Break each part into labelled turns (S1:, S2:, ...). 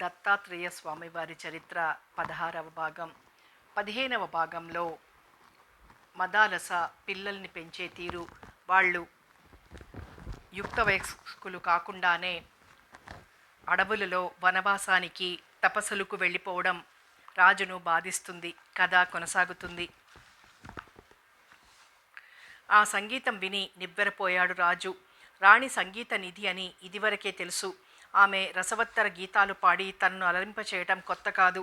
S1: దత్తాత్రేయ స్వామివారి చరిత్ర 16వ భాగం. 15వ భాగంలో మదాలస పిల్లల్ని పెంచే తీరు, వాళ్ళు యుక్త వయస్కులు కాకుండానే అడవులలో వనవాసానికి తపస్సులకు వెళ్ళిపోవడం రాజును బాధిస్తుంది. కథ కొనసాగుతుంది. ఆ సంగీతం విని నివ్వెరపోయాడు రాజు. రాణి సంగీత నిధి అని ఇదివరకే తెలుసు. ఆమె రసవత్తర గీతాలు పాడి తనను అలరింపచేయటం కొత్త కాదు.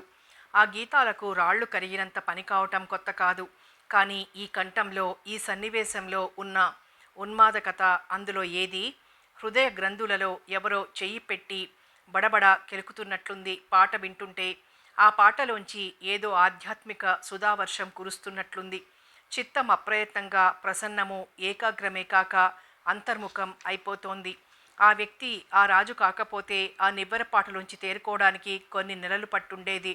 S1: ఆ గీతాలకు రాళ్లు కరిగినంత పని కావటం కొత్త కాదు. కానీ ఈ కంఠంలో, ఈ సన్నివేశంలో ఉన్న ఉన్మాదకత, అందులో ఏది? హృదయ గ్రంథులలో ఎవరో చెయ్యి పెట్టి బడబడ కెలుకుతున్నట్లుంది పాట వింటుంటే. ఆ పాటలోంచి ఏదో ఆధ్యాత్మిక సుధావర్షం కురుస్తున్నట్లుంది. చిత్తం అప్రయత్నంగా ప్రసన్నము, ఏకాగ్రమే కాక అంతర్ముఖం అయిపోతోంది. ఆ వ్యక్తి ఆ రాజు కాకపోతే ఆ నివ్వెరపాటులోంచి తేరుకోవడానికి కొన్ని నెలలు పట్టుండేది.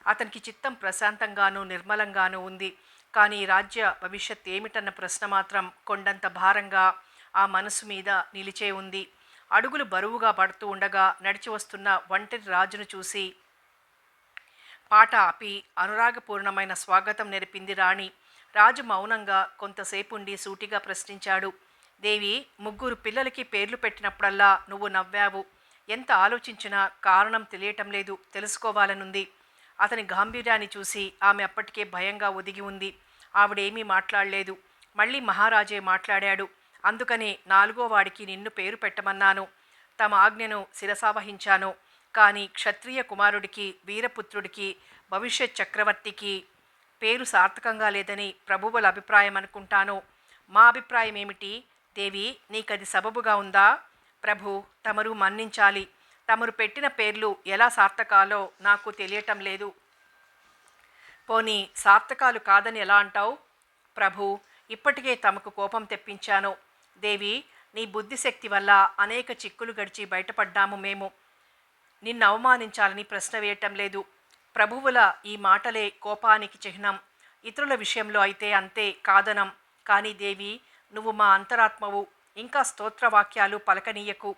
S1: అతనికి చిత్తం ప్రశాంతంగానూ నిర్మలంగానూ ఉంది. కానీ రాజ్య భవిష్యత్ ఏమిటన్న ప్రశ్న మాత్రం కొండంత భారంగా ఆ మనసు మీద నిలిచే ఉంది. అడుగులు బరువుగా పడుతూ ఉండగా నడిచి వస్తున్న ఒంటరి రాజును చూసి పాట ఆపి అనురాగపూర్ణమైన స్వాగతం నెరిపింది రాణి. రాజు మౌనంగా కొంతసేపుండి సూటిగా ప్రశ్నించాడు. దేవి, ముగ్గురు పిల్లలకి పేర్లు పెట్టినప్పుడల్లా నువ్వు నవ్వావు. ఎంత ఆలోచించినా కారణం తెలియటం లేదు, తెలుసుకోవాలనుంది. అతని గాంభీర్యాన్ని చూసి ఆమె అప్పటికే భయంగా ఒదిగి ఉంది. ఆవిడేమీ మాట్లాడలేదు. మళ్ళీ మహారాజే మాట్లాడాడు. అందుకనే 4వ వాడికి నిన్ను పేరు పెట్టమన్నాను. తమ ఆజ్ఞను శిరసావహించాను. కానీ క్షత్రియ కుమారుడికి, వీరపుత్రుడికి, భవిష్యత్ చక్రవర్తికి పేరు సార్థకంగా లేదని ప్రభువుల అభిప్రాయం అనుకుంటాను. మా అభిప్రాయం ఏమిటి? దేవి, నీకది సబబుగా ఉందా? ప్రభు, తమరు మన్నించాలి. తమరు పెట్టిన పేర్లు ఎలా సార్థకాలో నాకు తెలియటం లేదు. పోనీ సార్థకాలు కాదని ఎలా అంటావు? ప్రభు, ఇప్పటికే తమకు కోపం తెప్పించాను. దేవి, నీ బుద్ధిశక్తి వల్ల అనేక చిక్కులు గడిచి బయటపడ్డాము మేము. నిన్ను అవమానించాలని ప్రశ్న వేయటం లేదు. ప్రభువుల ఈ మాటలే కోపానికి చిహ్నం. ఇతరుల విషయంలో అయితే అంతే, కాదనం. కానీ దేవి, నువ్వు మా అంతరాత్మవు. ఇంకా స్తోత్రవాక్యాలు పలకనీయకు.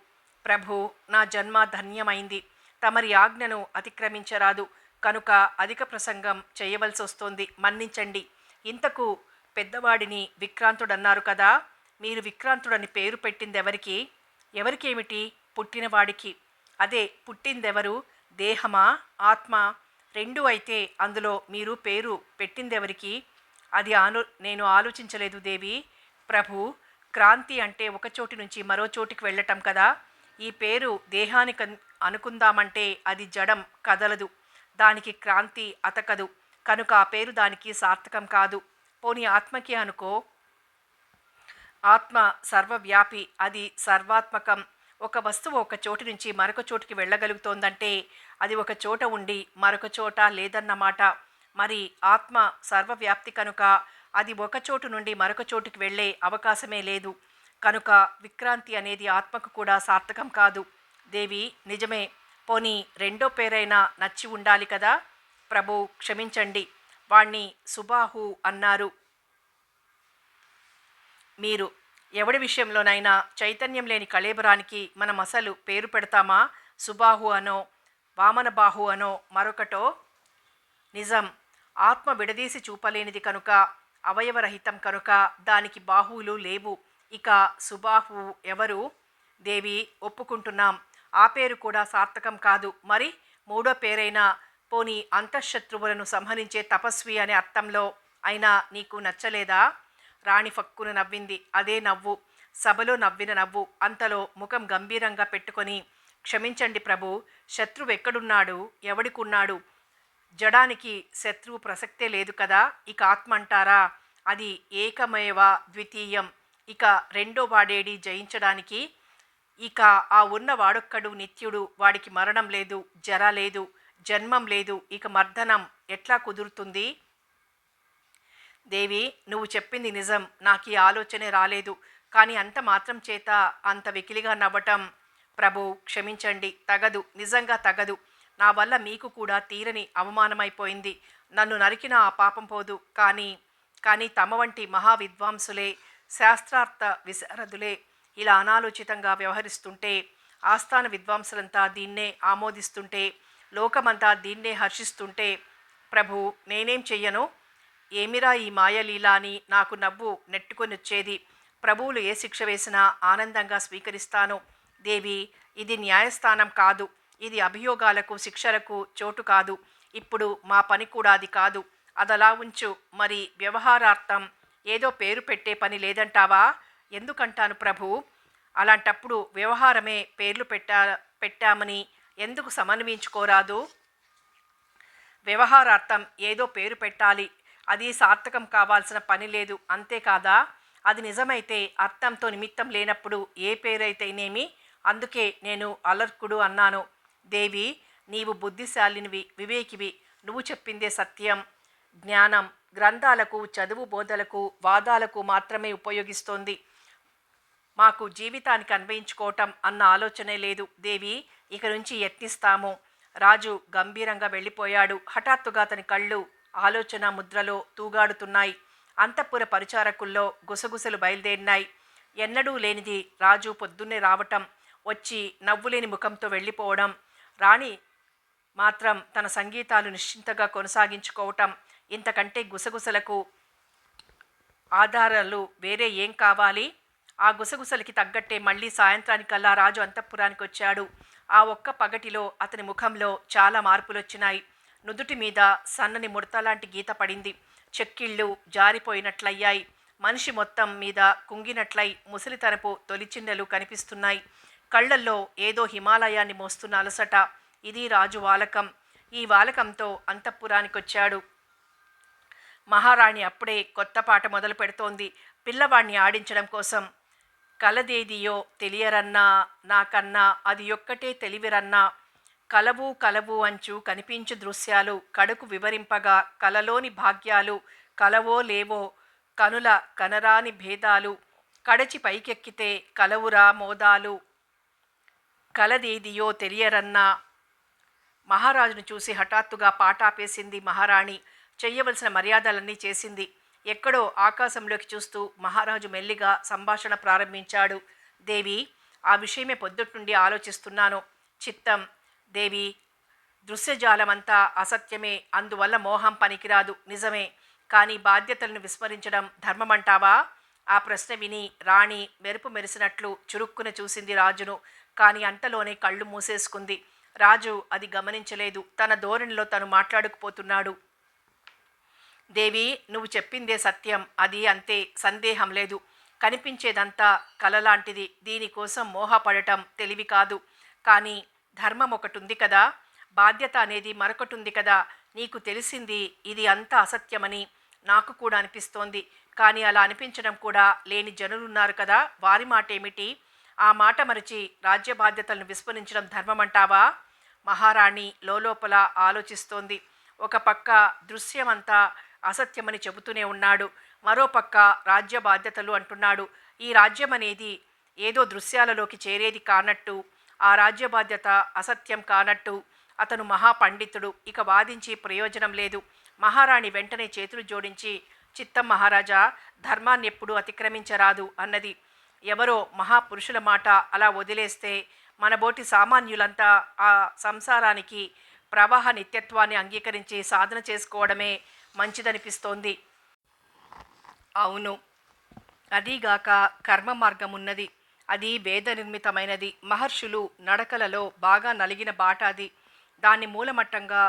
S1: ప్రభు, నా జన్మ ధన్యమైంది. తమరి ఆజ్ఞను అతిక్రమించరాదు. కనుక అధిక ప్రసంగం చేయవలసి వస్తోంది, మన్నించండి. ఇంతకు పెద్దవాడిని విక్రాంతుడన్నారు కదా. మీరు విక్రాంతుడని పేరు పెట్టిందెవరికి? ఎవరికేమిటి? పుట్టినవాడికి. అదే, పుట్టిందెవరు? దేహమా, ఆత్మ? రెండు అయితే అందులో మీరు పేరు పెట్టిందెవరికి? అది నేను ఆలోచించలేదు దేవి. ప్రభు, క్రాంతి అంటే ఒక చోటి నుంచి మరో చోటికి వెళ్ళటం కదా. ఈ పేరు దేహానికి అనుకుందామంటే అది జడం, కదలదు. దానికి క్రాంతి అతకదు. కనుక ఆ పేరు దానికి సార్థకం కాదు. పోనీ ఆత్మకి అనుకో. ఆత్మ సర్వవ్యాపి, అది సర్వాత్మకం. ఒక వస్తువు ఒక చోటు నుంచి మరొక చోటుకి వెళ్ళగలుగుతోందంటే అది ఒక చోట ఉండి మరొక చోట లేదన్నమాట. మరి ఆత్మ సర్వవ్యాప్తి కనుక అది ఒక చోటు నుండి మరొక చోటుకి వెళ్ళే అవకాశమే లేదు. కనుక విక్రాంతి అనేది ఆత్మకు కూడా సార్థకం కాదు. దేవి, నిజమే. పోనీ రెండో పేరైనా నచ్చి ఉండాలి కదా. ప్రభు, క్షమించండి. వాణ్ణి సుబాహు అన్నారు. మీరు ఎవడి విషయంలోనైనా చైతన్యం లేని కళేబరానికి మనం అసలు పేరు పెడతామా? సుబాహు అనో, వామనబాహు అనో, మరొకటో? నిజం. ఆత్మ విడదీసి చూపలేనిది కనుక, అవయవరహితం కనుక దానికి బాహువులు లేవు. ఇక సుబాహు ఎవరు? దేవి, ఒప్పుకుంటున్నాం. ఆ పేరు కూడా సార్థకం కాదు. మరి మూడో పేరైనా, పోనీ అంతఃశత్రువులను సంహరించే తపస్వి అనే అర్థంలో అయినా నీకు నచ్చలేదా? రాణి ఫక్కున నవ్వింది. అదే నవ్వు, సభలో నవ్విన నవ్వు. అంతలో ముఖం గంభీరంగా పెట్టుకొని, క్షమించండి ప్రభు, శత్రువు ఎక్కడున్నాడు? ఎవడికున్నాడు? జడానికి శత్రువు ప్రసక్తే లేదు కదా. ఇక ఆత్మ అంటారా? అది ఏకమేవ ద్వితీయం. ఇక రెండో వాడేడి జయించడానికి? ఇక ఆ ఉన్న వాడొక్కడు నిత్యుడు. వాడికి మరణం లేదు, జర లేదు, జన్మం లేదు. ఇక మర్దనం ఎట్లా కుదురుతుంది? దేవి, నువ్వు చెప్పింది నిజం. నాకు ఈ ఆలోచనే రాలేదు. కానీ అంత మాత్రం చేత అంత వెకిలిగా నవ్వటం? ప్రభు, క్షమించండి. తగదు, నిజంగా తగదు. నా వల్ల మీకు కూడా తీరని అవమానమైపోయింది. నన్ను నరికిన ఆ పాపం పోదు. కానీ తమ వంటి మహావిద్వాంసులే, శాస్త్రార్థ విశారదులే ఇలా అనాలోచితంగా వ్యవహరిస్తుంటే, ఆస్థాన విద్వాంసులంతా దీన్నే ఆమోదిస్తుంటే లోకమంతా దీన్నే హర్షిస్తుంటే ప్రభు నేనేం చెయ్యను? ఏమిరా ఈ మాయలీలా అని నాకు నవ్వు నెట్టుకొనొచ్చేది. ప్రభువులు ఏ శిక్ష వేసినా ఆనందంగా స్వీకరిస్తాను. దేవి, ఇది న్యాయస్థానం కాదు. ఇది అభియోగాలకు శిక్షలకు చోటు కాదు. ఇప్పుడు మా పని కూడా అది కాదు. అదలా ఉంచు. మరి వ్యవహారార్థం ఏదో పేరు పెట్టే పని లేదంటావా? ఎందుకంటాను ప్రభు. అలాంటప్పుడు వ్యవహారమే పేర్లు పెట్టామని ఎందుకు సమన్వయించుకోరాదు? వ్యవహారార్థం ఏదో పేరు పెట్టాలి. అది సార్థకం కావాల్సిన పని లేదు, అంతేకాదా? అది నిజమైతే అర్థంతో నిమిత్తం లేనప్పుడు ఏ పేరైతేనేమి? అందుకే నేను అలర్కుడు అన్నాను. దేవి, నీవు బుద్ధిశాలినివి, వివేకివి. నువ్వు చెప్పిందే సత్యం. జ్ఞానం గ్రంథాలకు, చదువు బోధలకు, వాదాలకు మాత్రమే ఉపయోగిస్తోంది. మాకు జీవితానికి అన్వయించుకోవటం అన్న ఆలోచనే లేదు. దేవి, ఇక నుంచి యత్నిస్తాము. రాజు గంభీరంగా వెళ్ళిపోయాడు. హఠాత్తుగా అతని కళ్ళు ఆలోచన ముద్రలో తూగాడుతున్నాయి. అంతఃపుర పరిచారకుల్లో గుసగుసలు బయలుదేరినాయి. ఎన్నడూ లేనిది రాజు పొద్దున్నే రావటం, వచ్చి నవ్వులేని ముఖంతో వెళ్ళిపోవడం, రాణి మాత్రం తన సంగీతాలు నిశ్చింతగా కొనసాగించుకోవటం, ఇంతకంటే గుసగుసలకు ఆధారాలు వేరే ఏం కావాలి? ఆ గుసగుసలకి తగ్గట్టే మళ్ళీ సాయంత్రానికల్లా రాజు అంతఃపురానికి వచ్చాడు. ఆ ఒక్క పగటిలో అతని ముఖంలో చాలా మార్పులొచ్చినాయి. నుదుటి మీద సన్నని ముడతలాంటి గీత పడింది. చెక్కిళ్ళు జారిపోయినట్లయ్యాయి. మనిషి మొత్తం మీద కుంగినట్లయి ముసలితనపు తొలిచిన్నెలు కనిపిస్తున్నాయి. కళ్ళల్లో ఏదో హిమాలయాన్ని మోస్తున్న అలసట. ఇది రాజు వాలకం. ఈ వాలకంతో అంతఃపురానికొచ్చాడు. మహారాణి అప్పుడే కొత్త పాట మొదలు పెడుతోంది. పిల్లవాణ్ణి ఆడించడం కోసం. కలదేదియో తెలియరన్నా నాకన్నా అది ఒక్కటే తెలివిరన్నా, కలవు కలవు అంచు కనిపించు దృశ్యాలు కడుకు వివరింపగా, కలలోని భాగ్యాలు కలవో లేవో కనుల కనరాని భేదాలు, కడచి పైకెక్కితే కలవురా మోదాలు, కలదేదియో తెలియరన్నా. మహారాజును చూసి హఠాత్తుగా పాటాపేసింది మహారాణి. చెయ్యవలసిన మర్యాదలన్నీ చేసింది. ఎక్కడో ఆకాశంలోకి చూస్తూ మహారాజు మెల్లిగా సంభాషణ ప్రారంభించాడు. దేవి, ఆ విషయమే పొద్దుట్నుండి ఆలోచిస్తున్నాను. చిత్తం. దేవి, దృశ్యజాలమంతా అసత్యమే, అందువల్ల మోహం పనికిరాదు, నిజమే. కానీ బాధ్యతలను విస్మరించడం ధర్మమంటావా? ఆ ప్రశ్న విని రాణి మెరుపు మెరిసినట్లు చురుక్కున చూసింది రాజును. కానీ అంతలోనే కళ్ళు మూసేసుకుంది. రాజు అది గమనించలేదు. తన ధోరణిలో తను మాట్లాడుకుపోతున్నాడు. దేవి, నువ్వు చెప్పిందే సత్యం. అది అంతే, సందేహం లేదు. కనిపించేదంతా కలలాంటిది. దీనికోసం మోహపడటం తెలివి కాదు. కానీ ధర్మం ఒకటుంది కదా, బాధ్యత అనేది మరొకటుంది కదా. నీకు తెలిసింది ఇది అంతా అసత్యమని నాకు కూడా అనిపిస్తోంది. కానీ అలా అనిపించడం కూడా లేని జనులున్నారు కదా, వారి మాట ఏమిటి? ఆ మాట మరిచి రాజ్య బాధ్యతలను విస్మరించడం ధర్మమంటావా? మహారాణి లోలోపల ఆలోచిస్తోంది. ఒక పక్క దృశ్యమంతా అసత్యమని చెబుతూనే ఉన్నాడు. మరోపక్క రాజ్య బాధ్యతలు అంటున్నాడు. ఈ రాజ్యం అనేది ఏదో దృశ్యాలలోకి చేరేది కానట్టు, ఆ రాజ్య బాధ్యత అసత్యం కానట్టు. అతను మహాపండితుడు, ఇక వాదించి ప్రయోజనం లేదు. మహారాణి వెంటనే చేతులు జోడించి, చిత్తం మహారాజా, ధర్మాన్ని ఎప్పుడూ అతిక్రమించరాదు అన్నది. ఎవరో మహాపురుషుల మాట అలా వదిలేస్తే మనబోటి సామాన్యులంతా ఆ సంసారానికి ప్రవాహ నిత్యత్వాన్ని అంగీకరించి సాధన చేసుకోవడమే మంచిదనిపిస్తోంది. అవును, అదీగాక కర్మ మార్గం ఉన్నది. అది వేద నిర్మితమైనది. మహర్షులు నడకలలో బాగా నలిగిన బాట అది. దాన్ని మూలమట్టంగా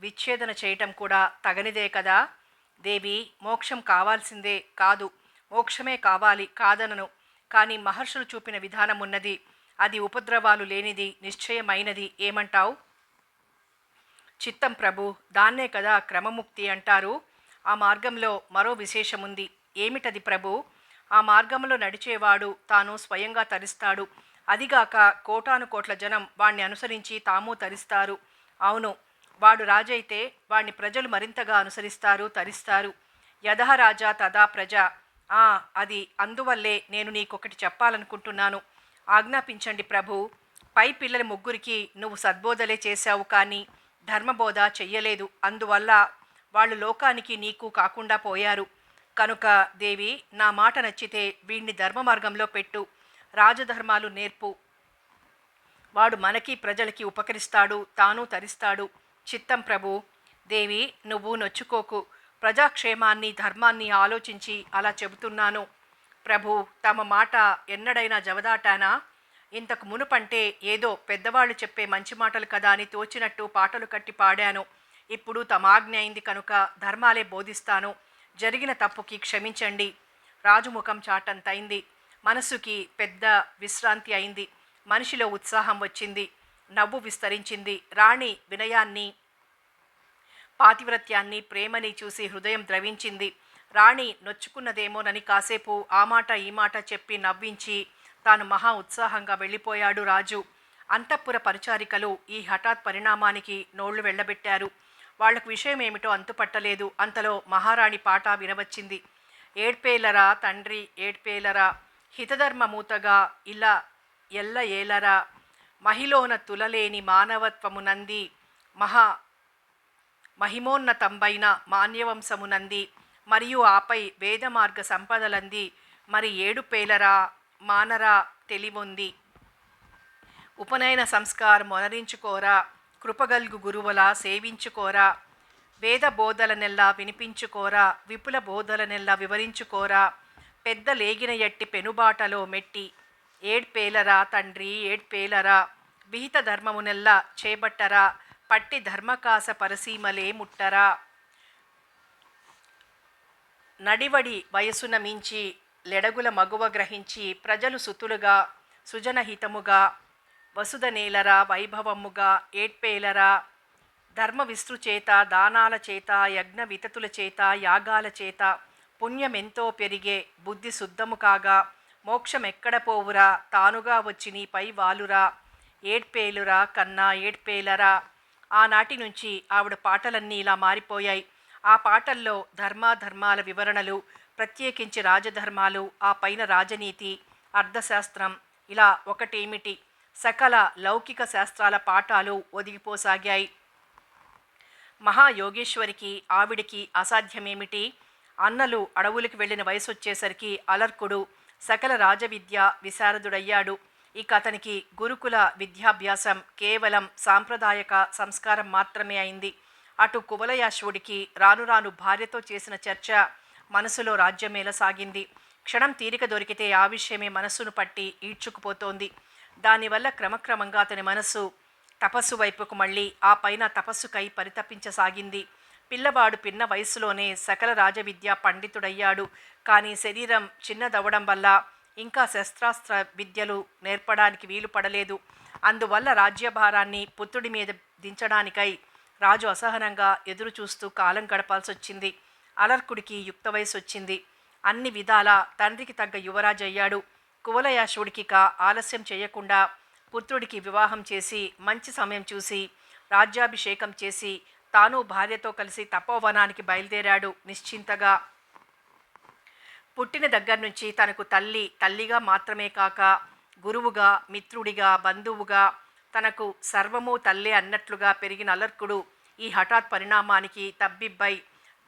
S1: విచ్ఛేదన చేయటం కూడా తగనిదే కదా. దేవి, మోక్షం కావాల్సిందే కాదు, మోక్షమే కావాలి కాదనను. కానీ మహర్షులు చూపిన విధానం ఉన్నది. అది ఉపద్రవాలు లేనిది, నిశ్చయమైనది. ఏమంటావు? చిత్తం ప్రభు, దాన్నే కదా క్రమముక్తి అంటారు. ఆ మార్గంలో మరో విశేషముంది. ఏమిటది ప్రభు? ఆ మార్గంలో నడిచేవాడు తాను స్వయంగా తరిస్తాడు. అదిగాక కోటాను కోట్ల జనం వాణ్ణి అనుసరించి తాము తరిస్తారు. అవును, వాడు రాజైతే వాణ్ణి ప్రజలు మరింతగా అనుసరిస్తారు, తరిస్తారు. యథా రాజా తదా ప్రజ. అది అందువల్లే నేను నీకొకటి చెప్పాలనుకుంటున్నాను. ఆజ్ఞాపించండి ప్రభు. పై పిల్లల ముగ్గురికి నువ్వు సద్బోధలే చేశావు, కానీ ధర్మబోధ చెయ్యలేదు. అందువల్ల వాళ్ళు లోకానికి నీకు కాకుండా పోయారు. కనుక దేవి, నా మాట నచ్చితే వీణ్ణి ధర్మ మార్గంలో పెట్టు, రాజధర్మాలు నేర్పు. వాడు మనకి ప్రజలకి ఉపకరిస్తాడు, తాను తరిస్తాడు. చిత్తం ప్రభు. దేవి, నువ్వు నొచ్చుకోకు. ప్రజాక్షేమాన్ని ధర్మాన్ని ఆలోచించి అలా చెబుతున్నాను. ప్రభు, తమ మాట ఎన్నడైనా జవదాటానా? ఇంతకు మునుపంటే ఏదో పెద్దవాళ్ళు చెప్పే మంచి మాటలు కదా అని తోచినట్టు పాటలు కట్టి పాడాను. ఇప్పుడు తమాజ్ఞ అయింది కనుక ధర్మాలే బోధిస్తాను. జరిగిన తప్పుకి క్షమించండి. రాజుముఖం చాటంతైంది. మనస్సుకి పెద్ద విశ్రాంతి అయింది. మనిషిలో ఉత్సాహం వచ్చింది. నవ్వు విస్తరించింది. రాణి వినయాన్ని, పాతివ్రత్యాన్ని, ప్రేమని చూసి హృదయం ద్రవించింది. రాణి నొచ్చుకున్నదేమోనని కాసేపు ఆ మాట ఈ మాట చెప్పి నవ్వించి తాను మహా ఉత్సాహంగా వెళ్ళిపోయాడు రాజు. అంతఃపుర పరిచారికలు ఈ హఠాత్ పరిణామానికి నోళ్లు వెళ్ళబెట్టారు. వాళ్లకు విషయం ఏమిటో అంతుపట్టలేదు. అంతలో మహారాణి పాట వినవచ్చింది. ఏడ్పేలరా తండ్రి ఏడ్పేలరా, హితధర్మమూతగా ఇలా ఎల్ల ఏలరా, మహిలోన తులలేని మానవత్వమునంది, మహిమోన్నతంబైన మాన్యవంశమునంది, మరియు ఆపై వేదమార్గ సంపదలంది, మరి ఏడుపేలరా మానరా తెలివొంది. ఉపనయన సంస్కారం మొనరించుకోరా, కృపగల్గు గురువులా సేవించుకోరా, వేద బోధలనెల్లా వినిపించుకోరా, విపుల బోధలనెల్లా వివరించుకోరా, పెద్ద లేగిన ఎట్టి పెనుబాటలో మెట్టి, ఏడ్పేలరా తండ్రి ఏడ్పేలరా, విహిత ధర్మమునెల్లా చేపట్టరా, పట్టి ధర్మకాస పరసీమలే ముట్టరా. నడివడి వయసున మించి లెడగుల మగువ గ్రహించి, ప్రజలు సుతులుగా సుజనహితముగా వసుధనేలరా వైభవముగా, ఏడ్పేలరా ధర్మ విస్తృచేత దానాల చేత యజ్ఞ వితతుల చేత యాగాల చేత పుణ్యమెంతో పెరిగే, బుద్ధి శుద్ధము కాగా మోక్షమెక్కడ పోవురా, తానుగా వచ్చి నీపై వాలురా, ఏడ్పేలురా కన్నా ఏడ్పేలరా. ఆనాటి నుంచి ఆవిడ పాటలన్నీ ఇలా మారిపోయాయి. ఆ పాటల్లో ధర్మాధర్మాల వివరణలు, ప్రత్యేకించి రాజధర్మాలు, ఆ పైన రాజనీతి, అర్థశాస్త్రం, ఇలా ఒకటేమిటి సకల లౌకిక శాస్త్రాల పాఠాలు ఒదిగిపోసాగాయి. మహాయోగేశ్వరికి ఆవిడికి అసాధ్యమేమిటి? అన్నలు అడవులకు వెళ్ళిన వయసొచ్చేసరికి అలర్కుడు సకల రాజవిద్య విశారదుడయ్యాడు. ఇక అతనికి గురుకుల విద్యాభ్యాసం కేవలం సాంప్రదాయక సంస్కారం మాత్రమే అయింది. అటు కువలయాశ్వుడికి రాను రాను భార్యతో చేసిన చర్చ మనసులో రాజ్యమేల సాగింది. క్షణం తీరిక దొరికితే ఆ విషయమే మనస్సును పట్టి ఈడ్చుకుపోతోంది. దానివల్ల క్రమక్రమంగా అతని మనస్సు తపస్సు వైపుకు మళ్ళీ ఆ పైన తపస్సుకై పరితపించసాగింది. పిల్లవాడు పిన్న వయసులోనే సకల రాజవిద్య పండితుడయ్యాడు. కానీ శరీరం చిన్నదవడం వల్ల ఇంకా శస్త్రాస్త్ర విద్యలు నేర్పడానికి వీలు పడలేదు. అందువల్ల రాజ్యభారాన్ని పుత్రుడి మీద దించడానికై రాజు అసహనంగా ఎదురు చూస్తూ కాలం గడపాల్సొచ్చింది. అలర్కుడికి యుక్త వయసు వచ్చింది. అన్ని విధాలా తండ్రికి తగ్గ యువరాజు అయ్యాడు. కువలయాశుడికిక ఆలస్యం చేయకుండా పుత్రుడికి వివాహం చేసి మంచి సమయం చూసి రాజ్యాభిషేకం చేసి తాను భార్యతో కలిసి తపోవనానికి బయలుదేరాడు నిశ్చింతగా. పుట్టిన దగ్గర నుంచి తనకు తల్లిగా మాత్రమే కాక గురువుగా, మిత్రుడిగా, బంధువుగా, తనకు సర్వము తల్లే అన్నట్లుగా పెరిగిన అలర్కుడు ఈ హఠాత్ పరిణామానికి తబ్బిబ్బై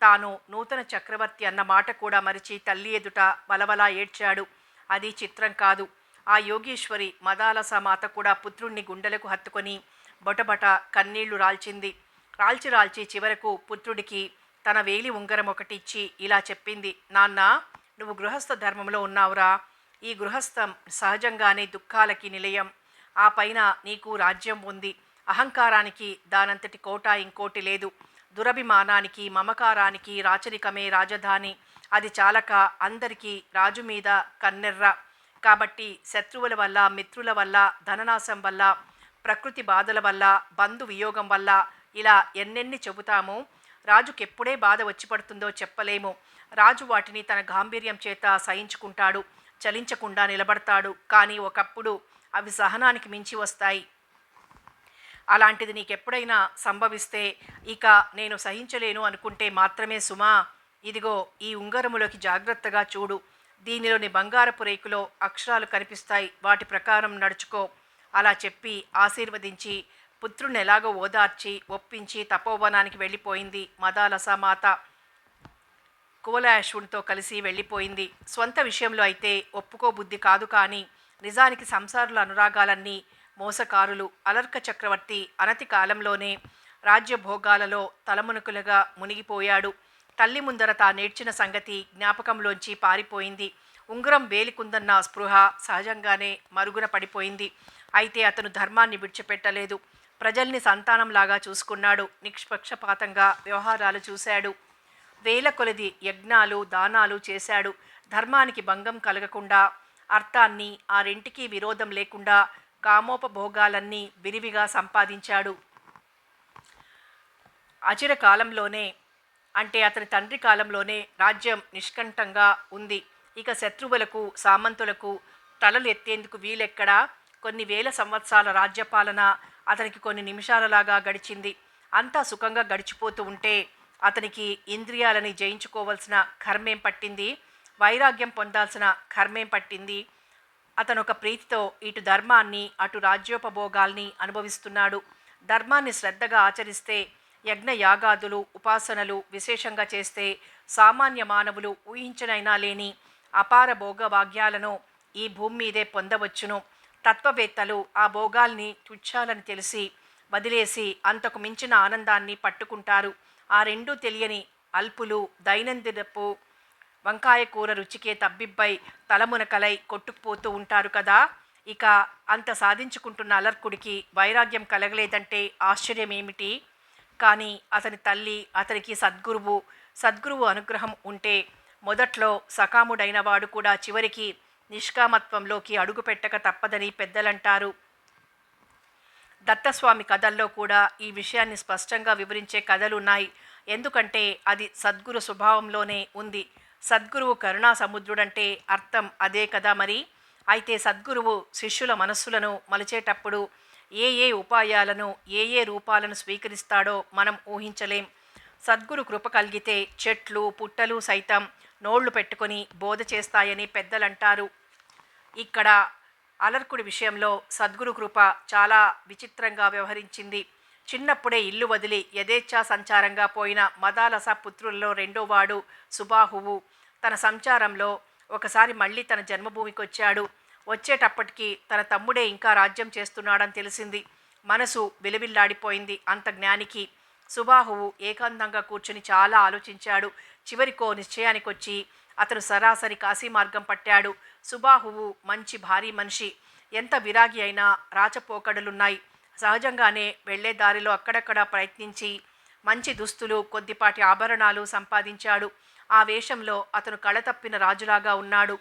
S1: తాను నూతన చక్రవర్తి అన్న మాట కూడా మరిచి తల్లి ఎదుట వలవలా ఏడ్చాడు. అది చిత్రం కాదు. ఆ యోగేశ్వరి మదాలసమాత కూడా పుత్రుణ్ణి గుండెలకు హత్తుకొని బొటబట కన్నీళ్లు రాల్చింది. రాల్చి చివరకు పుత్రుడికి తన వేలి ఉంగరం ఒకటి ఇచ్చి ఇలా చెప్పింది. నాన్న, నువ్వు గృహస్థ ధర్మంలో ఉన్నావురా. ఈ గృహస్థం సహజంగానే దుఃఖాలకి నిలయం. ఆ పైన నీకు రాజ్యం ఉంది. అహంకారానికి దానంతటి కోట ఇంకోటి లేదు. దురభిమానానికి, మమకారానికి రాచరికమే రాజధాని. అది చాలక అందరికీ రాజు మీద కన్నెర్ర. కాబట్టి శత్రువుల వల్ల, మిత్రుల వల్ల, ధననాశం వల్ల, ప్రకృతి బాధల వల్ల, బంధు వియోగం వల్ల, ఇలా ఎన్నెన్ని చెబుతామో రాజుకెప్పుడే బాధ వచ్చి పడుతుందో చెప్పలేము. రాజు వాటిని తన గాంభీర్యం చేత సహించుకుంటాడు, చలించకుండా నిలబడతాడు. కానీ ఒకప్పుడు అవి సహనానికి మించి వస్తాయి. అలాంటిది నీకెప్పుడైనా సంభవిస్తే ఇక నేను సహించలేను అనుకుంటే మాత్రమే సుమా, ఇదిగో ఈ ఉంగరములోకి జాగ్రత్తగా చూడు. దీనిలోని బంగారపు రేకులో అక్షరాలు కనిపిస్తాయి. వాటి ప్రకారం నడుచుకో. అలా చెప్పి ఆశీర్వదించి పుత్రుణ్ణి ఎలాగో ఓదార్చి ఒప్పించి తపోవనానికి వెళ్ళిపోయింది మదాలసమాత. కువలయాశ్వునితో కలిసి వెళ్ళిపోయింది. స్వంత విషయంలో అయితే ఒప్పుకోబుద్ధి కాదు. కానీ నిజానికి సంసారుల అనురాగాలన్నీ మోసకారులు. అలర్క చక్రవర్తి అనతి కాలంలోనే రాజ్యభోగాలలో తలమునకులుగా మునిగిపోయాడు. తల్లి ముందర నేర్చిన సంగతి జ్ఞాపకంలోంచి పారిపోయింది. ఉంగరం వేలికుందన్న స్పృహ సహజంగానే మరుగున పడిపోయింది. అయితే అతను ధర్మాన్ని విడిచిపెట్టలేదు. ప్రజల్ని సంతానంలాగా చూసుకున్నాడు. నిష్పక్షపాతంగా వ్యవహారాలు చూశాడు. వేల కొలది యజ్ఞాలు దానాలు చేశాడు. ధర్మానికి భంగం కలగకుండా, అర్థాన్ని ఆ రెంటికి విరోధం లేకుండా కామోపభోగాలన్నీ విరివిగా సంపాదించాడు. అచిర కాలంలోనే, అంటే అతని తండ్రి కాలంలోనే రాజ్యం నిష్కంఠంగా ఉంది. ఇక శత్రువులకు సామంతులకు తలలు ఎత్తేందుకు వీలెక్కడా? కొన్ని వేల సంవత్సరాల రాజ్యపాలన అతనికి కొన్ని నిమిషాలలాగా గడిచింది. అంతా సుఖంగా గడిచిపోతూ ఉంటే అతనికి ఇంద్రియాలని జయించుకోవాల్సిన కర్మేం పట్టింది? వైరాగ్యం పొందాల్సిన కర్మేం పట్టింది? అతను ఒక ప్రీతితో ఇటు ధర్మాన్ని అటు రాజ్యోపభోగాల్ని అనుభవిస్తున్నాడు. ధర్మాన్ని శ్రద్ధగా ఆచరిస్తే, యజ్ఞ యాగాదులు ఉపాసనలు విశేషంగా చేస్తే సామాన్య మానవులు ఊహించనైనా లేని అపార భోగభాగ్యాలను ఈ భూమి మీదే పొందవచ్చును. తత్వవేత్తలు ఆ భోగాల్ని తుచ్చాలని తెలిసి వదిలేసి అంతకు మించిన ఆనందాన్ని పట్టుకుంటారు. ఆ రెండూ తెలియని అల్పులు దైనందినపు వంకాయ కూర రుచికే తబ్బిబ్బై తలమునకలై కొట్టుకుపోతూ ఉంటారు కదా. ఇక అంత సాధించుకుంటున్న అలర్కుడికి వైరాగ్యం కలగలేదంటే ఆశ్చర్యమేమిటి? కానీ అతని తల్లి, అతనికి సద్గురువు అనుగ్రహం ఉంటే మొదట్లో సకాముడైన వాడు కూడా చివరికి నిష్కామత్వంలోకి అడుగుపెట్టక తప్పదని పెద్దలంటారు. దత్తస్వామి కథల్లో కూడా ఈ విషయాన్ని స్పష్టంగా వివరించే కథలున్నాయి. ఎందుకంటే అది సద్గురు స్వభావంలోనే ఉంది. సద్గురువు కరుణా సముద్రుడంటే అర్థం అదే కదా మరి. అయితే సద్గురువు శిష్యుల మనస్సులను మలిచేటప్పుడు ఏ ఏ ఉపాయాలను ఏ ఏ రూపాలను స్వీకరిస్తాడో మనం ఊహించలేం. సద్గురు కృప కలిగితే చెట్లు పుట్టలు సైతం నోళ్లు పెట్టుకొని బోధ చేస్తాయని పెద్దలంటారు. ఇక్కడ అలర్కుడి విషయంలో సద్గురు కృప చాలా విచిత్రంగా వ్యవహరించింది. చిన్నప్పుడే ఇల్లు వదిలి యథేచ్ఛా సంచారంగా పోయిన మదాలస పుత్రుల్లో రెండోవాడు సుబాహువు తన సంచారంలో ఒకసారి మళ్ళీ తన జన్మభూమికి వచ్చాడు. వచ్చేటప్పటికి తన తమ్ముడే ఇంకా రాజ్యం చేస్తున్నాడని తెలిసింది. మనసు విలవిల్లాడిపోయింది అంత జ్ఞానికి. సుబాహువు ఏకాంతంగా కూర్చుని చాలా ఆలోచించాడు. చివరికో నిశ్చయానికొచ్చి అతను సరాసరి కాశీ మార్గం పట్టాడు. సుబాహువు మంచి భారీ మనిషి. ఎంత విరాగి అయినా రాచపోకడలున్నాయి. సహజంగానే వెళ్లే దారిలో అక్కడక్కడ ప్రయత్నించి మంచి దుస్తులు కొద్దిపాటి ఆభరణాలు సంపాదించాడు. ఆ వేషంలో అతను కళతప్పిన రాజులాగా ఉన్నాడు.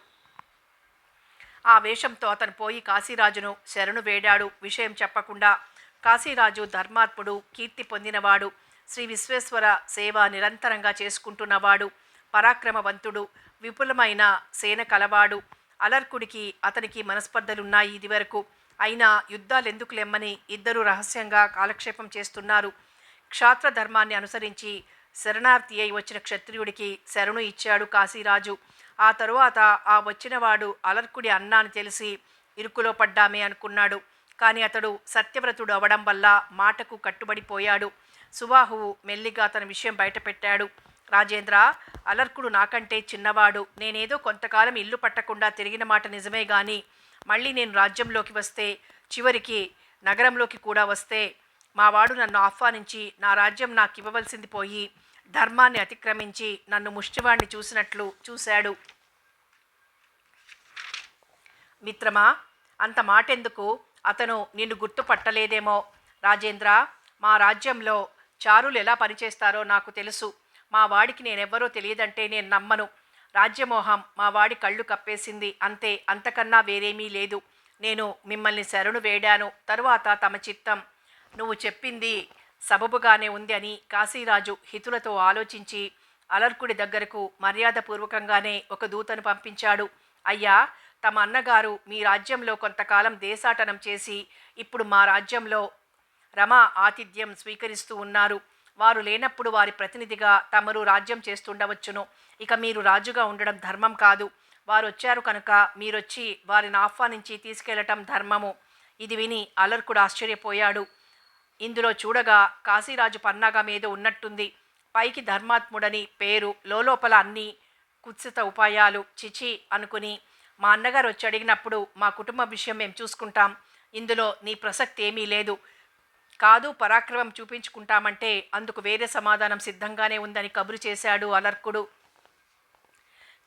S1: ఆ వేషంతో అతను పోయి కాశీరాజును శరణు వేడాడు విషయం చెప్పకుండా. కాశీరాజు ధర్మాత్ముడు, కీర్తి పొందినవాడు, శ్రీ విశ్వేశ్వర సేవ నిరంతరంగా చేసుకుంటున్నవాడు, పరాక్రమవంతుడు, విపులమైన సేన కలవాడు. అలర్కుడికి అతనికి మనస్పర్ధలున్నాయి ఇదివరకు. అయినా యుద్ధాలెందుకు లెమ్మని ఇద్దరు రహస్యంగా కాలక్షేపం చేస్తున్నారు. క్షాత్ర ధర్మాన్ని అనుసరించి శరణార్థి అయి వచ్చిన క్షత్రియుడికి శరణు ఇచ్చాడు కాశీరాజు. ఆ తరువాత ఆ వచ్చినవాడు అలర్కుడి అన్న అని తెలిసి ఇరుకులో పడ్డామే అనుకున్నాడు. కానీ అతడు సత్యవ్రతుడు అవడం వల్ల మాటకు కట్టుబడిపోయాడు. సుబాహువు మెల్లిగా తన విషయం బయటపెట్టాడు. రాజేంద్ర, అలర్కుడు నాకంటే చిన్నవాడు. నేనేదో కొంతకాలం ఇల్లు పట్టకుండా తిరిగిన మాట నిజమే గాని మళ్ళీ నేను రాజ్యంలోకి వస్తే, చివరికి నగరంలోకి కూడా వస్తే, మావాడు నన్ను ఆహ్వానించి నా రాజ్యం నాకు ఇవ్వవలసింది పోయి ధర్మాన్ని అతిక్రమించి నన్ను ముష్టివాణ్ణి చూసినట్లు చూశాడు. మిత్రమా, అంత మాటెందుకు? అతను నిన్ను గుర్తుపట్టలేదేమో. రాజేంద్ర, మా రాజ్యంలో చారులు ఎలా పనిచేస్తారో నాకు తెలుసు. మా వాడికి నేనెవ్వరో తెలియదంటే నేను నమ్మను. రాజ్యమోహం మా వాడి కళ్ళు కప్పేసింది, అంతే. అంతకన్నా వేరేమీ లేదు. నేను మిమ్మల్ని శరణు వేడాను. తరువాత తమ చిత్తం. నువ్వు చెప్పింది సబబుగానే ఉంది అని కాశీరాజు హితులతో ఆలోచించి అలర్కుడి దగ్గరకు మర్యాదపూర్వకంగానే ఒక దూతను పంపించాడు. అయ్యా, తమ అన్నగారు మీ రాజ్యంలో కొంతకాలం దేశాటనం చేసి ఇప్పుడు మా రాజ్యంలో రమా ఆతిథ్యం స్వీకరిస్తూ ఉన్నారు. వారు లేనప్పుడు వారి ప్రతినిధిగా తమరు రాజ్యం చేస్తుండవచ్చును. ఇక మీరు రాజుగా ఉండడం ధర్మం కాదు. వారు వచ్చారు కనుక మీరొచ్చి వారిని ఆహ్వానించి తీసుకెళ్లటం ధర్మము. ఇది విని అలర్కుడు ఆశ్చర్యపోయాడు. ఇందులో చూడగా కాశీరాజు పన్నాగా మీద ఉన్నట్టుంది. పైకి ధర్మాత్ముడని పేరు, లోపల అన్ని కుత్సిత ఉపాయాలు. చిచి అనుకుని, మా అన్నగారు వచ్చి అడిగినప్పుడు మా కుటుంబ విషయం మేము చూసుకుంటాం, ఇందులో నీ ప్రసక్తి ఏమీ లేదు. కాదు పరాక్రమం చూపించుకుంటామంటే అందుకు వేరే సమాధానం సిద్ధంగానే ఉందని కబురు చేశాడు అలర్కుడు.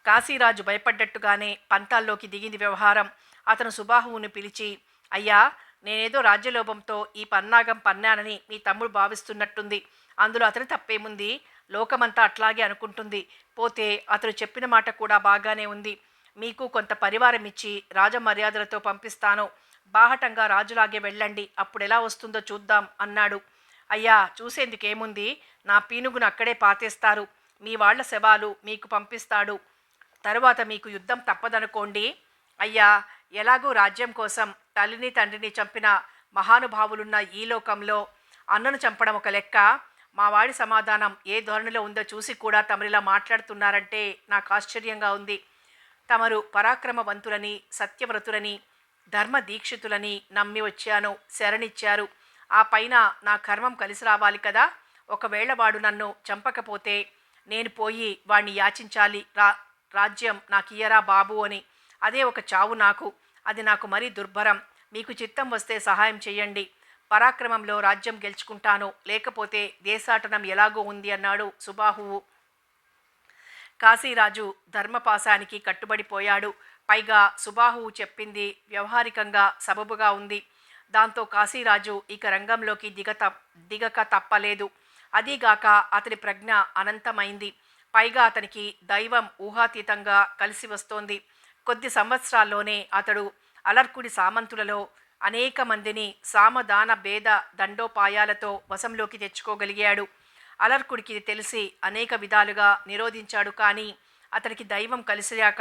S1: కాశీరాజు భయపడ్డట్టుగానే పంతాల్లోకి దిగింది వ్యవహారం. అతను సుబాహువును పిలిచి, అయ్యా, నేనేదో రాజ్యలోభంతో ఈ పన్నాగం పన్నానని మీ తమ్ముడు భావిస్తున్నట్టుంది. అందులో అతని తప్పేముంది? లోకమంతా అట్లాగే అనుకుంటుంది. పోతే అతను చెప్పిన మాట కూడా బాగానే ఉంది. మీకు కొంత పరివారం ఇచ్చి రాజమర్యాదలతో పంపిస్తాను. బాహటంగా రాజులాగే వెళ్ళండి, అప్పుడెలా వస్తుందో చూద్దాం అన్నాడు. అయ్యా, చూసేందుకేముంది? నా పీనుగును అక్కడే పాతేస్తారు. మీ వాళ్ల శవాలు మీకు పంపిస్తాడు. తరువాత మీకు యుద్ధం తప్పదనుకోండి. అయ్యా, ఎలాగూ రాజ్యం కోసం తల్లిని తండ్రిని చంపిన మహానుభావులున్న ఈ లోకంలో అన్నను చంపడం ఒక లెక్క. మా వాడి సమాధానం ఏ ధోరణిలో ఉందో చూసి కూడా తమరిలా మాట్లాడుతున్నారంటే నాకు ఆశ్చర్యంగా ఉంది. తమరు పరాక్రమవంతులని, సత్యవ్రతులని, ధర్మ దీక్షితులని నమ్మి వచ్చాను. శరణిచ్చారు. ఆ పైన నా కర్మం కలిసి రావాలి కదా. ఒకవేళ వాడు నన్ను చంపకపోతే నేను పోయి వాణ్ణి యాచించాలి. రాజ్యం నాకియ్యరా బాబు అని. అదే ఒక చావు నాకు. అది నాకు మరీ దుర్భరం. మీకు చిత్తం వస్తే సహాయం చెయ్యండి. పరాక్రమంలో రాజ్యం గెలుచుకుంటాను, లేకపోతే దేశాటనం ఎలాగో ఉంది అన్నాడు సుబాహువు. కాశీరాజు ధర్మపాశానికి కట్టుబడిపోయాడు. పైగా సుబాహువు చెప్పింది వ్యవహారికంగా సబబుగా ఉంది. దాంతో కాశీరాజు ఇక రంగంలోకి దిగక తప్పలేదు. అదీగాక అతని ప్రజ్ఞ అనంతమైంది. పైగా అతనికి దైవం ఊహాతీతంగా కలిసి వస్తోంది. కొద్ది సంవత్సరాల్లోనే అతడు అలర్కుడి సామంతులలో అనేక మందిని సామదాన భేద దండోపాయాలతో వశంలోకి తెచ్చుకోగలిగాడు. అలర్కుడికి తెలిసి అనేక విధాలుగా నిరోధించాడు. కానీ అతనికి దైవం కలిసాక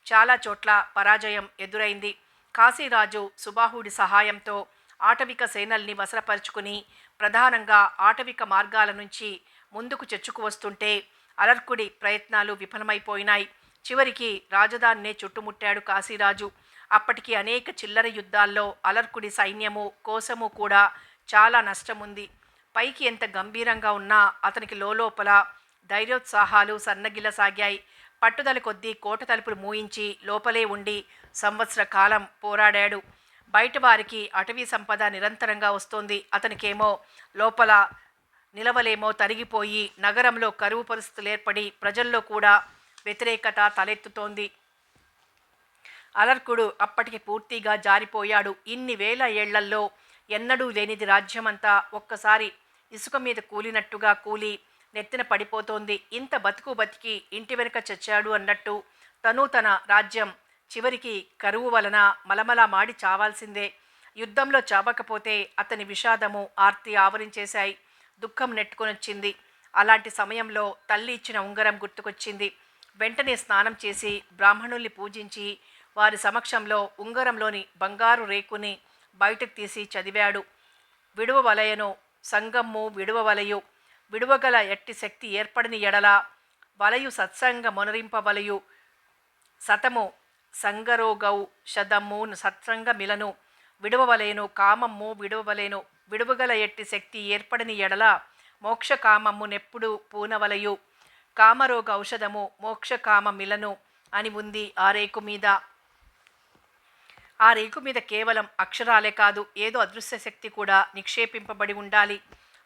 S1: చాలా చోట్ల పరాజయం ఎదురైంది. కాశీరాజు సుబాహుడి సహాయంతో ఆటవిక సేనల్ని వసరపరుచుకుని ప్రధానంగా ఆటవిక మార్గాల నుంచి ముందుకు చెచ్చుకు వస్తుంటే అలర్కుడి ప్రయత్నాలు విఫలమైపోయినాయి. చివరికి రాజధానినే చుట్టుముట్టాడు కాశీరాజు. అప్పటికి అనేక చిల్లర యుద్ధాల్లో అలర్కుడి సైన్యము కోసము కూడా చాలా నష్టముంది. పైకి ఎంత గంభీరంగా ఉన్నా అతనికి లోపల ధైర్యోత్సాహాలు సన్నగిల్లసాగాయి. పట్టుదల కొద్దీ కోట తలుపులు మూయించి లోపలే ఉండి సంవత్సర కాలం పోరాడాడు. బయట వారికి అటవీ సంపద నిరంతరంగా వస్తోంది. అతనికేమో లోపల నిలవలేమో తరిగిపోయి నగరంలో కరువు పరిస్థితులు ఏర్పడి ప్రజల్లో కూడా వ్యతిరేకత తలెత్తుతోంది. అలర్కుడు అప్పటికి పూర్తిగా జారిపోయాడు. ఇన్ని వేల ఏళ్లల్లో ఎన్నడూ లేనిది రాజ్యమంతా ఒక్కసారి ఇసుక మీద కూలినట్టుగా కూలి నెత్తిన పడిపోతోంది. ఇంత బతికి ఇంటి వెనుక చచ్చాడు అన్నట్టు తన రాజ్యం చివరికి కరువు వలన మలమలా మాడి చావాల్సిందే. యుద్ధంలో చావకపోతే అతని విషాదము ఆర్తి ఆవరించేశాయి. దుఃఖం నెట్టుకొనొచ్చింది. అలాంటి సమయంలో తల్లి ఇచ్చిన ఉంగరం గుర్తుకొచ్చింది. వెంటనే స్నానం చేసి బ్రాహ్మణుల్ని పూజించి వారి సమక్షంలో ఉంగరంలోని బంగారు రేకుని బయటకు తీసి చదివాడు. విడువవలయను సంగమ్ము విడువవలయు, విడువగల ఎట్టి శక్తి ఏర్పడిని ఎడల వలయు సత్సంగ మొనరింపవలయు, సతము సంగరోగౌ శదమ్ము సత్సంగ మిలను, విడువవలయను కామమ్ము విడువవలెను, విడువగల ఎట్టి శక్తి ఏర్పడిని ఎడల మోక్షకామమ్ము నెప్పుడు పూనవలయు, కామరోగ ఔషధము మోక్షకామ మిలను అని ఉంది ఆ రేకు మీద. ఆ రేకు మీద కేవలం అక్షరాలే కాదు, ఏదో అదృశ్య శక్తి కూడా నిక్షేపింపబడి ఉండాలి.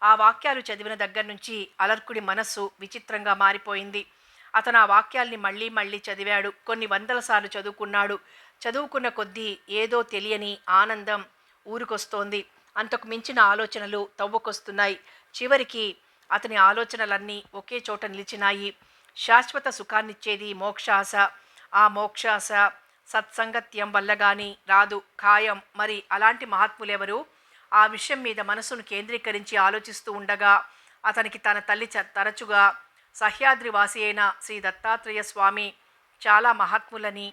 S1: ఆ వాక్యాలు చదివిన దగ్గర నుంచి అలర్కుడి మనస్సు విచిత్రంగా మారిపోయింది. అతను ఆ వాక్యాల్ని మళ్ళీ మళ్ళీ చదివాడు. కొన్ని వందల సార్లు చదువుకున్నాడు. చదువుకున్న కొద్దీ ఏదో తెలియని ఆనందం ఊరుకొస్తోంది. అంతకు మించిన ఆలోచనలు తవ్వుకొస్తున్నాయి. చివరికి అతని ఆలోచనలన్నీ ఒకే చోట నిలిచినాయి. శాశ్వత సుఖాన్నిచ్చేది మోక్షాస. ఆ మోక్షాస సత్సంగత్యం వల్ల కానీ రాదు, ఖాయం. మరి అలాంటి మహాత్ములెవరు? ఆ విషయం మీద మనసును కేంద్రీకరించి ఆలోచిస్తూ ఉండగా అతనికి తన తల్లి తరచుగా సహ్యాద్రివాసి అయిన శ్రీ దత్తాత్రేయ స్వామి చాలా మహాత్ములని,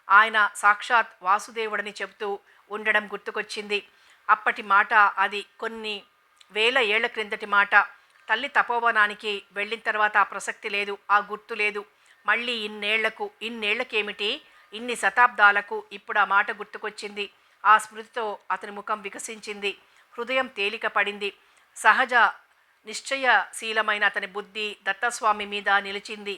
S1: ఆయన సాక్షాత్ వాసుదేవుడని చెబుతూ ఉండడం గుర్తుకొచ్చింది. అప్పటి మాట అది, కొన్ని వేల ఏళ్ల క్రిందటి మాట. తల్లి తపోవనానికి వెళ్ళిన తర్వాత ఆ ప్రసక్తి లేదు, ఆ గుర్తు లేదు. మళ్ళీ ఇన్నేళ్లకేమిటి, ఇన్ని శతాబ్దాలకు ఇప్పుడు ఆ మాట గుర్తుకొచ్చింది. ఆ స్మృతితో అతని ముఖం వికసించింది. హృదయం తేలిక పడింది. సహజ నిశ్చయశీలమైన అతని బుద్ధి దత్తస్వామి మీద నిలిచింది.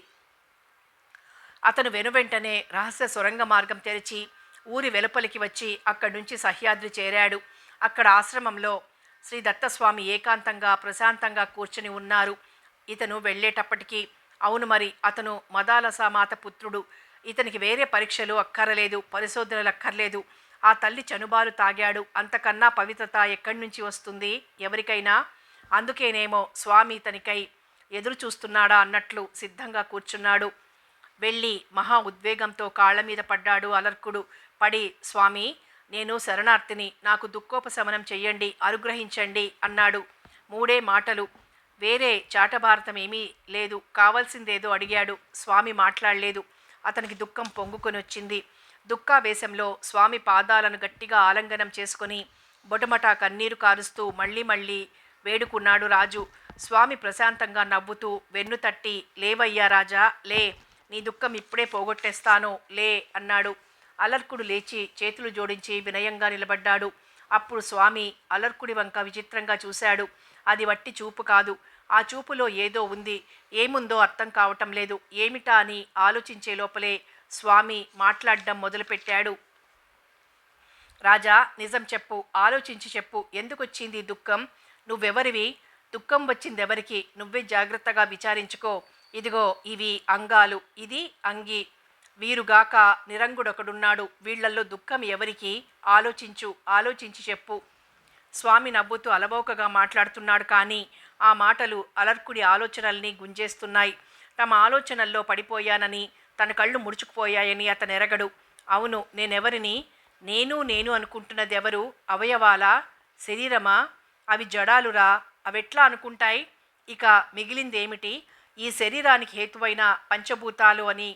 S1: అతను వెనువెంటనే రహస్య సొరంగ మార్గం తెరిచి ఊరి వెలుపలికి వచ్చి అక్కడి నుంచి సహ్యాద్రి చేరాడు. అక్కడ ఆశ్రమంలో శ్రీ దత్తస్వామి ఏకాంతంగా ప్రశాంతంగా కూర్చుని ఉన్నారు. ఇతను వెళ్ళేటప్పటికీ, అవును మరి అతను మదాలసామాత పుత్రుడు, ఇతనికి వేరే పరీక్షలు అక్కరలేదు, పరిశోధనలు అక్కర్లేదు. ఆ తల్లి చనుబాలు తాగాడు, అంతకన్నా పవిత్రత ఎక్కడి నుంచి వస్తుంది ఎవరికైనా? అందుకేనేమో స్వామి ఇతనికై ఎదురు చూస్తున్నాడా అన్నట్లు సిద్ధంగా కూర్చున్నాడు. వెళ్ళి మహా ఉద్వేగంతో కాళ్ల మీద పడ్డాడు అలర్కుడు. పడి, స్వామి, నేను శరణార్థిని, నాకు దుఃఖోపశమనం చెయ్యండి, అనుగ్రహించండి అన్నాడు. మూడే మాటలు, వేరే చాటభారతం ఏమీ లేదు. కావలసిందేదో అడిగాడు. స్వామి మాట్లాడలేదు. అతనికి దుఃఖం పొంగుకొని వచ్చింది. దుఃఖావేశంలో స్వామి పాదాలను గట్టిగా ఆలింగనం చేసుకొని బొటమటా కన్నీరు కారుస్తూ మళ్ళీ మళ్ళీ వేడుకున్నాడు రాజు. స్వామి ప్రశాంతంగా నవ్వుతూ వెన్ను తట్టి, లేవయ్యా రాజా, లే, నీ దుఃఖం ఇప్పుడే పోగొట్టేస్తాను, లే అన్నాడు. అలర్కుడు లేచి చేతులు జోడించి వినయంగా నిలబడ్డాడు. అప్పుడు స్వామి అలర్కుడి వంక విచిత్రంగా చూశాడు. అది వట్టి చూపు కాదు, ఆ చూపులో ఏదో ఉంది. ఏముందో అర్థం కావటం లేదు. ఏమిటా అని ఆలోచించే లోపలే స్వామి మాట్లాడడం మొదలుపెట్టాడు. రాజా, నిజం చెప్పు, ఆలోచించి చెప్పు, ఎందుకొచ్చింది దుఃఖం? నువ్వెవరివి? దుఃఖం వచ్చిందెవరికి? నువ్వే జాగ్రత్తగా విచారించుకో. ఇదిగో ఇవి అంగాలు, ఇది అంగి. వీరుగాక నిరంగుడొకడున్నాడు. వీళ్లల్లో దుఃఖం ఎవరికి? ఆలోచించు, ఆలోచించి చెప్పు. స్వామి నవ్వుతూ అలవోకగా మాట్లాడుతున్నాడు. కానీ ఆ మాటలు అలర్కుడి ఆలోచనల్ని గుంజేస్తున్నాయి. తమ ఆలోచనల్లో పడిపోయానని, తన కళ్ళు ముడుచుకుపోయాయని అతనెరగడు. అవును, నేనెవరిని? నేను అనుకుంటున్నది ఎవరు? అవయవాలా? శరీరమా? అవి జడాలురా? అవెట్లా అనుకుంటాయి? ఇక మిగిలిందేమిటి? ఈ శరీరానికి హేతువైన పంచభూతాలు అని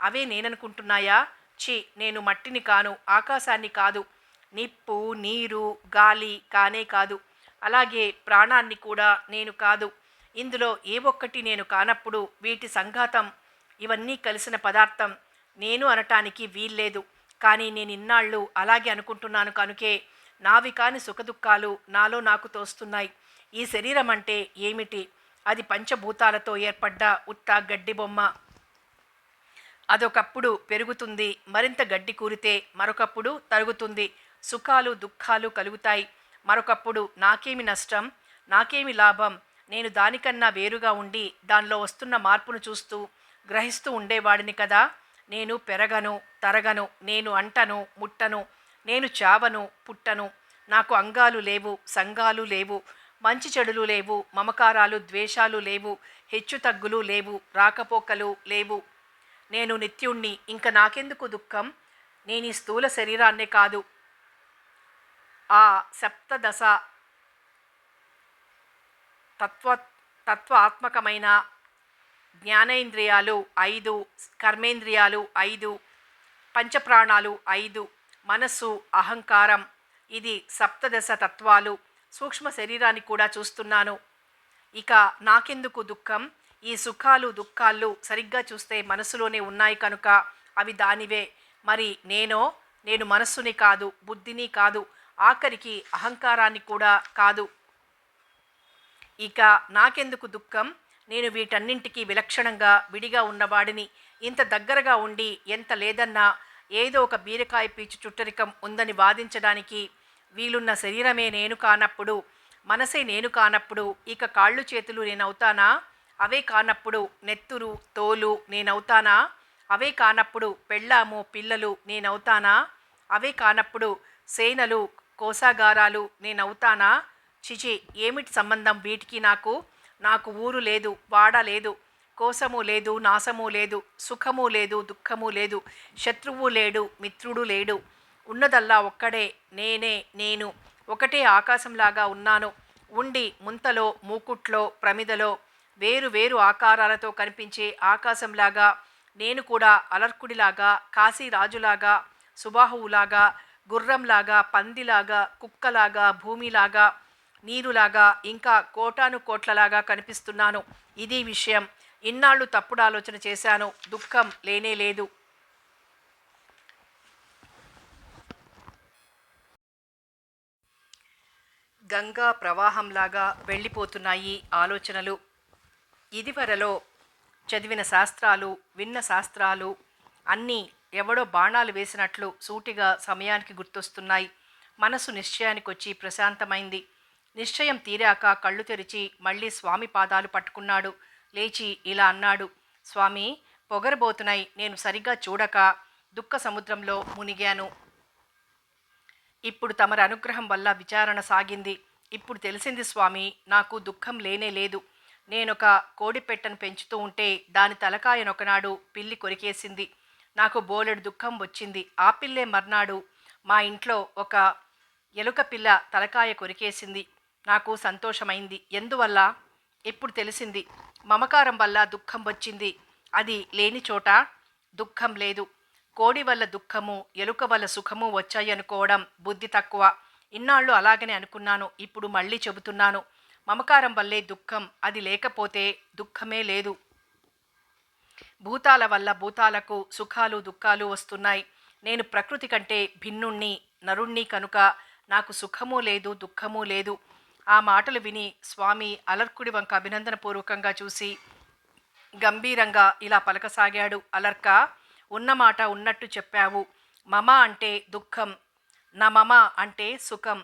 S1: అవే నేననుకుంటున్నాయా? ఛీ, నేను మట్టిని కాను, ఆకాశాన్ని కాదు, నిప్పు, నీరు, గాలి కానే కాదు, అలాగే ప్రాణాన్ని కూడా నేను కాదు. ఇందులో ఏ ఒక్కటి నేను కానప్పుడు వీటి సంఘాతం, ఇవన్నీ కలిసిన పదార్థం నేను అనటానికి వీల్లేదు. కానీ నేను ఇన్నాళ్ళు అలాగే అనుకుంటున్నాను కనుకే నావి కాని సుఖదుఖాలు నాలో నాకు తోస్తున్నాయి. ఈ శరీరం అంటే ఏమిటి? అది పంచభూతాలతో ఏర్పడ్డ ఉత్త గడ్డి బొమ్మ. అదొకప్పుడు పెరుగుతుంది, మరింత గడ్డి కూరితే మరొకప్పుడు తరుగుతుంది. సుఖాలు దుఃఖాలు కలుగుతాయి. మరొకప్పుడు నాకేమి నష్టం, నాకేమి లాభం? నేను దానికన్నా వేరుగా ఉండి దానిలో వస్తున్న మార్పును చూస్తూ గ్రహిస్తూ ఉండేవాడిని కదా. నేను పెరగను, తరగను, నేను అంటను, ముట్టను, నేను చావను, పుట్టను. నాకు అంగాలు లేవు, సంఘాలు లేవు, మంచి చెడులు లేవు, మమకారాలు ద్వేషాలు లేవు, హెచ్చుతగ్గులు లేవు, రాకపోకలు లేవు. నేను నిత్యుణ్ణి. ఇంక నాకెందుకు దుఃఖం? నేను ఈ స్థూల శరీరాన్నే కాదు, ఆ సప్తదశ తత్వ ఆత్మకమైన జ్ఞానేంద్రియాలు 5, కర్మేంద్రియాలు 5, పంచప్రాణాలు 5, మనస్సు, అహంకారం, ఇది సప్తదశ తత్వాలు. సూక్ష్మ శరీరాన్ని కూడా చూస్తున్నాను. ఇక నాకెందుకు దుఃఖం? ఈ సుఖాలు దుఃఖాలు సరిగ్గా చూస్తే మనసులోనే ఉన్నాయి కనుక అవి దానివే. మరి నేను మనస్సుని కాదు, బుద్ధిని కాదు, ఆఖరికి అహంకారాన్ని కూడా కాదు. ఇక నాకెందుకు దుఃఖం? నేను వీటన్నింటికీ విలక్షణంగా విడిగా ఉన్నవాడిని. ఇంత దగ్గరగా ఉండి ఎంత లేదన్నా ఏదో ఒక బీరకాయ పీచు చుట్టరికం ఉందని వాదించడానికి వీలున్న శరీరమే నేను కానప్పుడు, మనసే నేను కానప్పుడు, ఇక కాళ్ళు చేతులు నేనవుతానా? అవే కానప్పుడు నెత్తురు తోలు నేనవుతానా? అవే కానప్పుడు పెళ్ళాము పిల్లలు నేనవుతానా? అవే కానప్పుడు సేనలు కోసాగారాలు నేనవుతానా? చిచి, ఏమిటి సంబంధం వీటికి నాకు? నాకు ఊరు లేదు, వాడ లేదు, కోసము లేదు, నాశము లేదు, సుఖము లేదు, దుఃఖము లేదు, శత్రువు లేడు, మిత్రుడు లేడు. ఉన్నదల్లా ఒక్కడే, నేను ఒకటే ఆకాశంలాగా ఉన్నాను. ఉండి ముంతలో, మూకుట్లో, ప్రమిదలో వేరు వేరు ఆకారాలతో కనిపించే ఆకాశంలాగా నేను కూడా అలర్కుడిలాగా, కాశీరాజులాగా, సుబాహువులాగా, గుర్రంలాగా, పందిలాగా, కుక్కలాగా, భూమిలాగా, నీరులాగా, ఇంకా కోటాను కోట్లలాగా కనిపిస్తున్నాను. ఇది విషయం. ఇన్నాళ్ళు తప్పుడు ఆలోచన చేశాను. దుఃఖం లేనే లేదు. గంగా ప్రవాహంలాగా వెళ్ళిపోతున్నాయి ఆలోచనలు. ఇదివరలో చదివిన శాస్త్రాలు, విన్న శాస్త్రాలు అన్నీ ఎవడో బాణాలు వేసినట్లు సూటిగా సమయానికి గుర్తొస్తున్నాయి. మనసు నిశ్చయానికొచ్చి ప్రశాంతమైంది. నిశ్చయం తీరాక కళ్ళు తెరిచి మళ్ళీ స్వామి పాదాలు పట్టుకున్నాడు. లేచి ఇలా అన్నాడు: స్వామి, పొగరబోతున్నాయి. నేను సరిగ్గా చూడక దుఃఖ సముద్రంలో మునిగాను. ఇప్పుడు తమరి అనుగ్రహం వల్ల విచారణ సాగింది. ఇప్పుడు తెలిసింది స్వామి, నాకు దుఃఖం లేనే లేదు. నేనొక కోడిపెట్టను పెంచుతూ ఉంటే దాని తలకాయనొకనాడు పిల్లి కొరికేసింది. నాకు బోలెడు దుఃఖం వచ్చింది. ఆ పిల్లే మర్నాడు మా ఇంట్లో ఒక ఎలుక పిల్ల తలకాయ కొరికేసింది. నాకు సంతోషమైంది. ఎందువల్ల? ఇప్పుడు తెలిసింది. మమకారం వల్ల దుఃఖం వచ్చింది. అది లేని చోట దుఃఖం లేదు. కోడి వల్ల దుఃఖము, ఎలుక వల్ల సుఖము వచ్చాయనుకోవడం బుద్ధి తక్కువ. ఇన్నాళ్ళు అలాగనే అనుకున్నాను. ఇప్పుడు మళ్ళీ చెబుతున్నాను. మమకారం వల్లే దుఃఖం. అది లేకపోతే దుఃఖమే లేదు. భూతాల వల్ల భూతాలకు సుఖాలు దుఃఖాలు వస్తున్నాయి. నేను ప్రకృతి కంటే భిన్నుణ్ణి, నరుణ్ణి కనుక నాకు సుఖమూ లేదు, దుఃఖమూ లేదు. ఆ మాటలు విని స్వామి అలర్కుడి వంక అభినందనపూర్వకంగా చూసి గంభీరంగా ఇలా పలకసాగాడు: అలర్క, ఉన్నమాట ఉన్నట్టు చెప్పావు. మమ అంటే దుఃఖం, నా మమ అంటే సుఖం.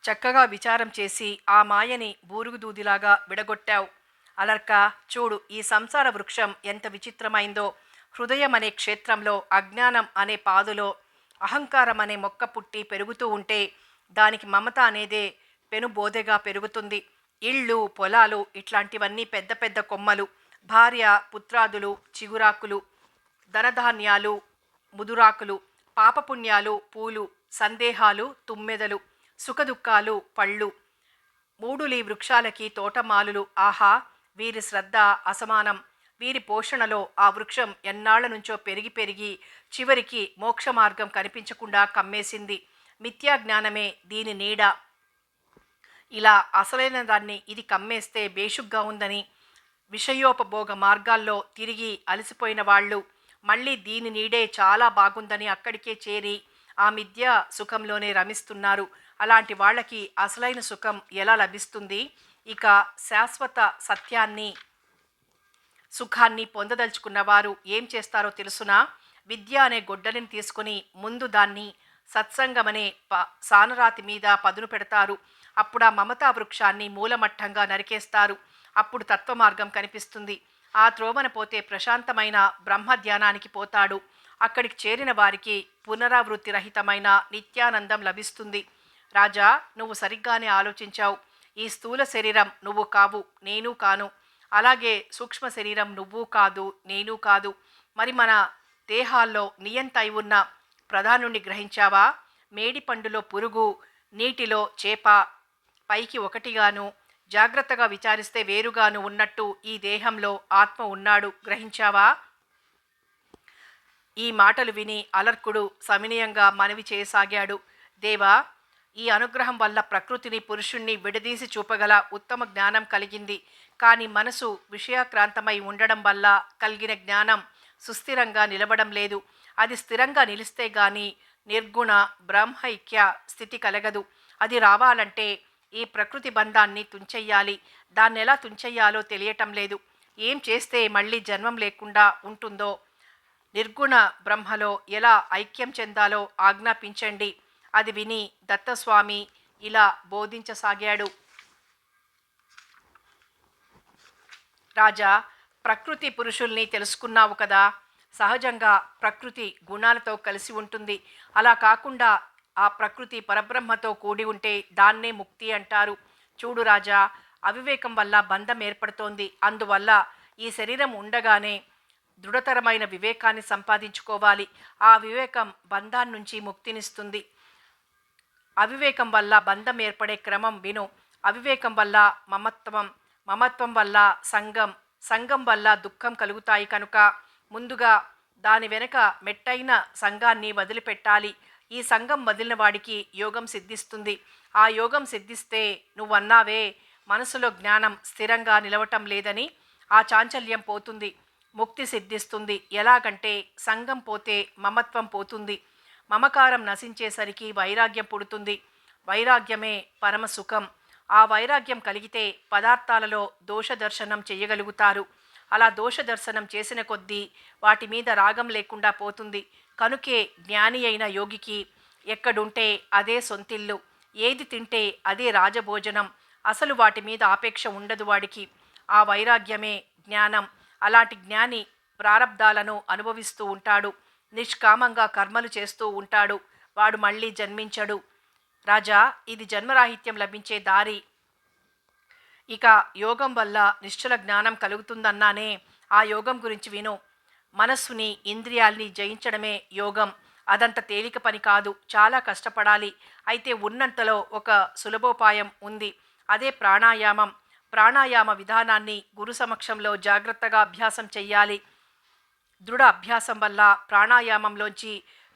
S1: చక్కగా విచారం చేసి ఆ మాయని బూరుగుదూదిలాగా విడగొట్టావు. అలర్క, చూడు, ఈ సంసార వృక్షం ఎంత విచిత్రమైందో. హృదయం అనే క్షేత్రంలో, అజ్ఞానం అనే పాదులో అహంకారం అనే మొక్క పుట్టి పెరుగుతూ ఉంటే దానికి మమత అనేదే పెనుబోదెగా పెరుగుతుంది. ఇళ్ళు, పొలాలు ఇట్లాంటివన్నీ పెద్ద పెద్ద కొమ్మలు. భార్య, పుత్రాదులు చిగురాకులు. ధనధాన్యాలు ముదురాకులు. పాపపుణ్యాలు పూలు. సందేహాలు తుమ్మెదలు. సుఖదుఖాలు పళ్ళు. మూడులీ వృక్షాలకి తోటమాలులు. ఆహా, వీరి శ్రద్ధ అసమానం. వీరి పోషణలో ఆ వృక్షం ఎన్నాళ్ల నుంచో పెరిగి పెరిగి చివరికి మోక్ష మార్గం కనిపించకుండా కమ్మేసింది. మిథ్యాజ్ఞానమే దీని నీడ. ఇలా అసలైన దాన్ని ఇది కమ్మేస్తే బేషుగ్గా ఉందని విషయోపభోగ మార్గాల్లో తిరిగి అలసిపోయిన వాళ్ళు మళ్ళీ దీని నీడే చాలా బాగుందని అక్కడికే చేరి ఆ మిథ్యా సుఖంలోనే రమిస్తున్నారు. అలాంటి వాళ్ళకి అసలైన సుఖం ఎలా లభిస్తుంది? ఇక శాశ్వత సత్యాన్ని, సుఖాన్ని పొందదలుచుకున్నవారు ఏం చేస్తారో తెలుసునా? విద్య అనే గొడ్డలిని తీసుకుని ముందు దాన్ని సత్సంగమనే సానరాతి మీద పదును పెడతారు. అప్పుడు ఆ మమతా వృక్షాన్ని మూలమట్టంగా నరికేస్తారు. అప్పుడు తత్వమార్గం కనిపిస్తుంది. ఆ త్రోవన పోతే ప్రశాంతమైన బ్రహ్మ ధ్యానానికి పోతాడు. అక్కడికి చేరిన వారికి పునరావృత్తి రహితమైన నిత్యానందం లభిస్తుంది. రాజా, నువ్వు సరిగ్గానే ఆలోచించావు. ఈ స్థూల శరీరం నువ్వు కావు, నేను కాను. అలాగే సూక్ష్మ శరీరం నువ్వు కాదు, నేను కాదు. మరి మన దేహాల్లో నియంత అయి ఉన్న ప్రధానుణ్ణి గ్రహించావా? మేడి పండులో పురుగు, నీటిలో చేప, పైకి ఒకటిగాను జాగ్రత్తగా విచారిస్తే వేరుగాను ఉన్నట్టు ఈ దేహంలో ఆత్మ ఉన్నాడు. గ్రహించావా? ఈ మాటలు విని అలర్కుడు సవినయంగా మనవి చేయసాగాడు: దేవా, ఈ అనుగ్రహం వల్ల ప్రకృతిని పురుషుణ్ణి విడదీసి చూపగల ఉత్తమ జ్ఞానం కలిగింది. కానీ మనసు విషయాక్రాంతమై ఉండడం వల్ల కలిగిన జ్ఞానం సుస్థిరంగా నిలబడం లేదు. అది స్థిరంగా నిలిస్తే గాని నిర్గుణ బ్రహ్మైక్య స్థితి కలగదు. అది రావాలంటే ఈ ప్రకృతి బంధాన్ని తుంచెయ్యాలి. దాన్ని ఎలా తుంచెయ్యాలో తెలియటం లేదు. ఏం చేస్తే మళ్ళీ జన్మం లేకుండా ఉంటుందో, నిర్గుణ బ్రహ్మలో ఎలా ఐక్యం చెందాలో ఆజ్ఞాపించండి. అది విని దత్తస్వామి ఇలా బోధించసాగాడు: రాజా, ప్రకృతి పురుషుల్ని తెలుసుకున్నావు కదా. సహజంగా ప్రకృతి గుణాలతో కలిసి ఉంటుంది. అలా కాకుండా ఆ ప్రకృతి పరబ్రహ్మతో కూడి ఉంటే దాన్నే ముక్తి అంటారు. చూడు రాజా, అవివేకం వల్ల బంధం ఏర్పడుతోంది. అందువల్ల ఈ శరీరం ఉండగానే దృఢతరమైన వివేకాన్ని సంపాదించుకోవాలి. ఆ వివేకం బంధాన్నించి ముక్తినిస్తుంది. అవివేకం వల్ల బంధం ఏర్పడే క్రమం విను. అవివేకం వల్ల మమత్వం, మమత్వం వల్ల సంఘం, సంఘం వల్ల దుఃఖం కలుగుతాయి. కనుక ముందుగా దాని వెనక మెట్టైన సంఘాన్ని వదిలిపెట్టాలి. ఈ సంఘం వదిలిన వాడికి యోగం సిద్ధిస్తుంది. ఆ యోగం సిద్ధిస్తే నువ్వన్నావే మనసులో జ్ఞానం స్థిరంగా నిలవటం లేదని, ఆ చాంచల్యం పోతుంది, ముక్తి సిద్ధిస్తుంది. ఎలాగంటే సంఘం పోతే మమత్వం పోతుంది. మమకారం నశించేసరికి వైరాగ్యం పుడుతుంది. వైరాగ్యమే పరమ సుఖం. ఆ వైరాగ్యం కలిగితే పదార్థాలలో దోష దర్శనం చేయగలుగుతారు. అలా దోష దర్శనం చేసిన కొద్దీ వాటి మీద రాగం లేకుండా పోతుంది. కనుకే జ్ఞాని అయిన యోగికి ఎక్కడుంటే అదే సొంతిల్లు, ఏది తింటే అదే రాజభోజనం, అసలు వాటి మీద ఆపేక్ష ఉండదు వాడికి. ఆ వైరాగ్యమే జ్ఞానం. అలాంటి జ్ఞాని ప్రారబ్ధాలను అనుభవిస్తూ ఉంటాడు, నిష్కామంగా కర్మలు చేస్తూ ఉంటాడు. వాడు మళ్ళీ జన్మించడు. రాజా, ఇది జన్మరాహిత్యం లభించే దారి. ఇక యోగం వల్ల నిశ్చల జ్ఞానం కలుగుతుందన్నానే, ఆ యోగం గురించి విను. మనస్సుని ఇంద్రియాల్ని జయించడమే యోగం. అదంత తేలిక పని కాదు, చాలా కష్టపడాలి. అయితే ఉన్నంతలో ఒక సులభోపాయం ఉంది. అదే ప్రాణాయామం. ప్రాణాయామ విధానాన్ని గురు సమక్షంలో జాగ్రత్తగా అభ్యాసం చెయ్యాలి. దృఢ అభ్యాసం వల్ల ప్రాణాయామంలోంచి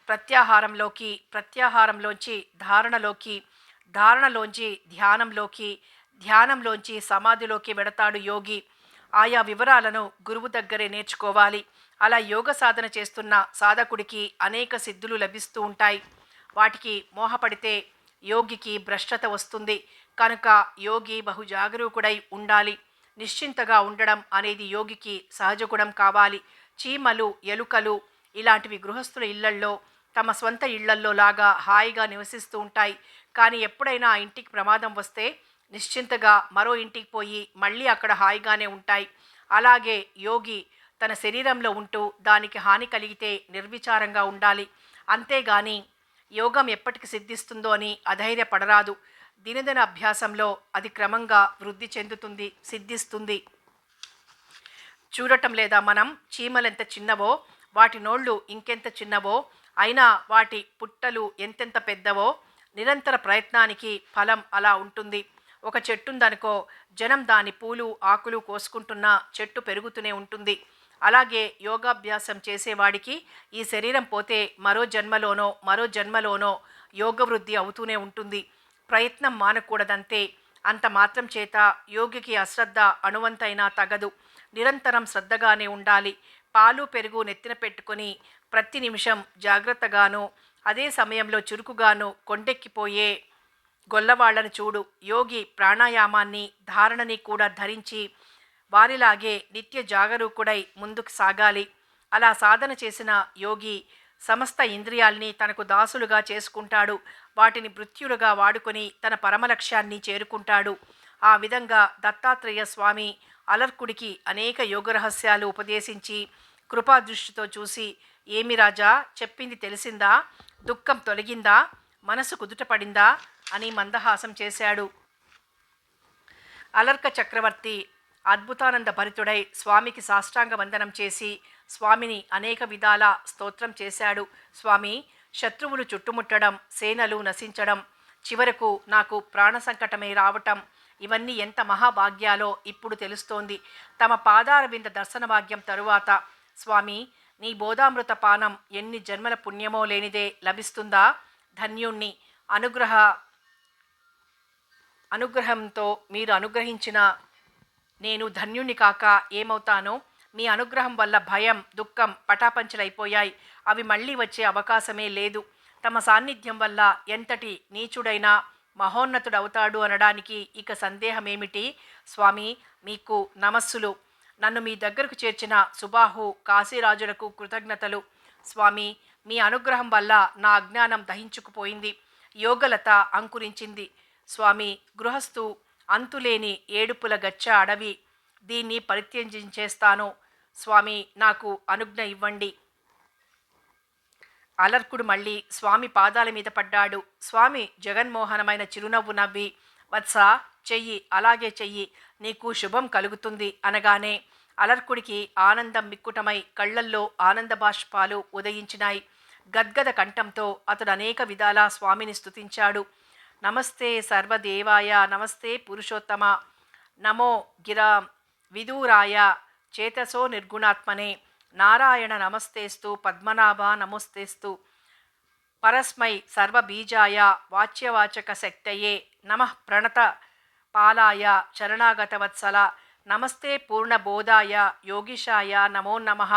S1: ప్రత్యాహారంలోకి, ప్రత్యాహారంలోంచి ధారణలోకి, ధారణలోంచి ధ్యానంలోకి, ధ్యానంలోంచి సమాధిలోకి వెడతాడు యోగి. ఆయా వివరాలను గురువు దగ్గరే నేర్చుకోవాలి. అలా యోగ సాధన చేస్తున్న సాధకుడికి అనేక సిద్ధులు లభిస్తూ ఉంటాయి. వాటికి మోహపడితే యోగికి భ్రష్టత వస్తుంది. కనుక యోగి బహు జాగరూకుడై ఉండాలి. నిశ్చింతగా ఉండడం అనేది యోగికి సహజగుణం కావాలి. చీమలు, ఎలుకలు ఇలాంటివి గృహస్థుల ఇళ్లల్లో, తమ స్వంత ఇళ్లల్లో లాగా హాయిగా నివసిస్తూ ఉంటాయి. కానీ ఎప్పుడైనా ఆ ఇంటికి ప్రమాదం వస్తే నిశ్చింతగా మరో ఇంటికి పోయి మళ్ళీ అక్కడ హాయిగానే ఉంటాయి. అలాగే యోగి తన శరీరంలో ఉంటూ దానికి హాని కలిగితే నిర్విచారంగా ఉండాలి. అంతేగాని యోగం ఎప్పటికి సిద్ధిస్తుందో అని అధైర్యపడరాదు. దినదిన అభ్యాసంలో అది క్రమంగా వృద్ధి చెందుతుంది, సిద్ధిస్తుంది. చూడటం లేదా మనం? చీమలెంత చిన్నవో, వాటి నోళ్ళు ఇంకెంత చిన్నవో, అయినా వాటి పుట్టలు ఎంతెంత పెద్దవో. నిరంతర ప్రయత్నానికి ఫలం అలా ఉంటుంది. ఒక చెట్టుందనుకో, జనం దాని పూలు ఆకులు కోసుకుంటున్నా చెట్టు పెరుగుతూనే ఉంటుంది. అలాగే యోగాభ్యాసం చేసేవాడికి ఈ శరీరం పోతే మరో జన్మలోనో మరో జన్మలోనో యోగవృద్ధి అవుతూనే ఉంటుంది. ప్రయత్నం మానకూడదంతే. అంత మాత్రం చేత యోగికి అశ్రద్ధ అణువంతైనా తగదు. నిరంతరం శ్రద్ధగానే ఉండాలి. పాలు పెరుగు నెత్తిన పెట్టుకొని ప్రతి నిమిషం జాగ్రత్తగాను, అదే సమయంలో చురుకుగాను కొండెక్కిపోయే గొల్లవాళ్లను చూడు. యోగి ప్రాణాయామాన్ని, ధారణని కూడా ధరించి వారిలాగే నిత్య జాగరూకుడై ముందుకు సాగాలి. అలా సాధన చేసిన యోగి సమస్త ఇంద్రియాల్ని తనకు దాసులుగా చేసుకుంటాడు. వాటిని మృత్యులుగా వాడుకొని తన పరమలక్ష్యాన్ని చేరుకుంటాడు. ఆ విధంగా దత్తాత్రేయ స్వామి అలర్కుడికి అనేక యోగ రహస్యాలు ఉపదేశించి కృపాదృష్టితో చూసి, ఏమి రాజా, చెప్పింది తెలిసిందా? దుఃఖం తొలగిందా? మనసు కుదుటపడిందా అని మందహాసం చేశాడు. అలర్క చక్రవర్తి అద్భుతానంద భరితుడై స్వామికి సాష్టాంగ వందనం చేసి స్వామిని అనేక విధాల స్తోత్రం చేశాడు. స్వామి, శత్రువులు చుట్టుముట్టడం, సేనలు నశించడం, చివరకు నాకు ప్రాణ సంకటమే రావటం, ఇవన్నీ ఎంత మహాభాగ్యాలో ఇప్పుడు తెలుస్తోంది. తమ పాదార వింద దర్శన భాగ్యం తరువాత స్వామి, నీ బోధామృత పానం ఎన్ని జన్మల పుణ్యమో లేనిదే లభిస్తుందా? ధన్యుణ్ణి. అనుగ్రహంతో మీరు అనుగ్రహించిన నేను ధన్యుణ్ణి కాక ఏమవుతానో? మీ అనుగ్రహం వల్ల భయం, దుఃఖం పటాపంచలైపోయాయి. అవి మళ్ళీ వచ్చే అవకాశమే లేదు. తమ సాన్నిధ్యం వల్ల ఎంతటి నీచుడైనా మహోన్నతుడవుతాడు అనడానికి ఇక సందేహమేమిటి? స్వామి, మీకు నమస్సులు. నన్ను మీ దగ్గరకు చేర్చిన సుబాహు కాశీరాజులకు కృతజ్ఞతలు. స్వామి, మీ అనుగ్రహం వల్ల నా అజ్ఞానం దహించుకుపోయింది, యోగలత అంకురించింది. స్వామి, గృహస్థు అంతులేని ఏడుపుల గచ్చ అడవి, దీన్ని పరిత్యజించేస్తాను. స్వామి, నాకు అనుజ్ఞ ఇవ్వండి. అలర్కుడు మళ్ళీ స్వామి పాదాల మీద పడ్డాడు. స్వామి జగన్మోహనమైన చిరునవ్వు నవ్వి, వత్స, చెయ్యి, అలాగే చెయ్యి, నీకు శుభం కలుగుతుంది అనగానే అలర్కుడికి ఆనందం మిక్కుటమై కళ్ళల్లో ఆనంద బాష్పాలు ఉదయించినాయి. గద్గద కంఠంతో అతడు అనేక విధాలా స్వామిని స్తుతించాడు. నమస్తే సర్వదేవాయ, నమస్తే పురుషోత్తమ, నమో గిరా విదూరాయ, చేతసో నిర్గుణాత్మనే, నారాయణ నమస్తేస్తు, పద్మనాభ నమస్తేస్తు, పరస్మై సర్వబీజాయ, వాచ్యవాచక శక్తయే, నమః ప్రణత పాలాయ, శరణాగతవత్సల, నమస్తే పూర్ణబోధాయ, యోగిషాయ నమో నమః,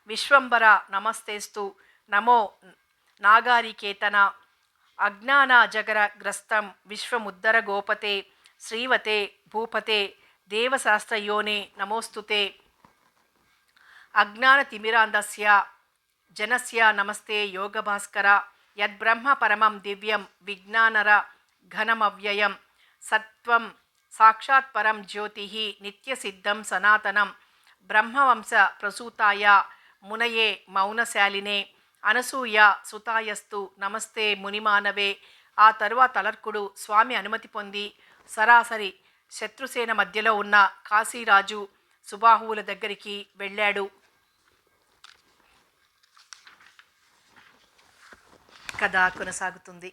S1: విశ్వంబర నమస్తేస్తు, నమో నాగారికేతన, అజ్ఞానాజగరగ్రస్తం విశ్వముద్దర గోపతే, శ్రీవతే భూపతే, దేవశాస్త్రయోనే నమోస్తుతే. అజ్ఞానతిమిరాంధస్య జనస్య నమస్తే యోగభాస్కర యద్బ్రహ్మ పరమం దివ్యం విజ్ఞానర ఘనమవ్యయం సత్వం సాక్షాత్ పరం జ్యోతి నిత్యసిద్ధం సనాతనం బ్రహ్మవంశ ప్రసూతాయ మునయే మౌనశాలినే అనసూయ సుతాయస్తు నమస్తే మునిమానవే. ఆ తరువాత అలర్కుడు స్వామి అనుమతి పొంది సరాసరి శత్రుసేన మధ్యలో ఉన్న కాశీరాజు సుబాహువుల దగ్గరికి వెళ్ళాడు. కథ కొనసాగుతుంది.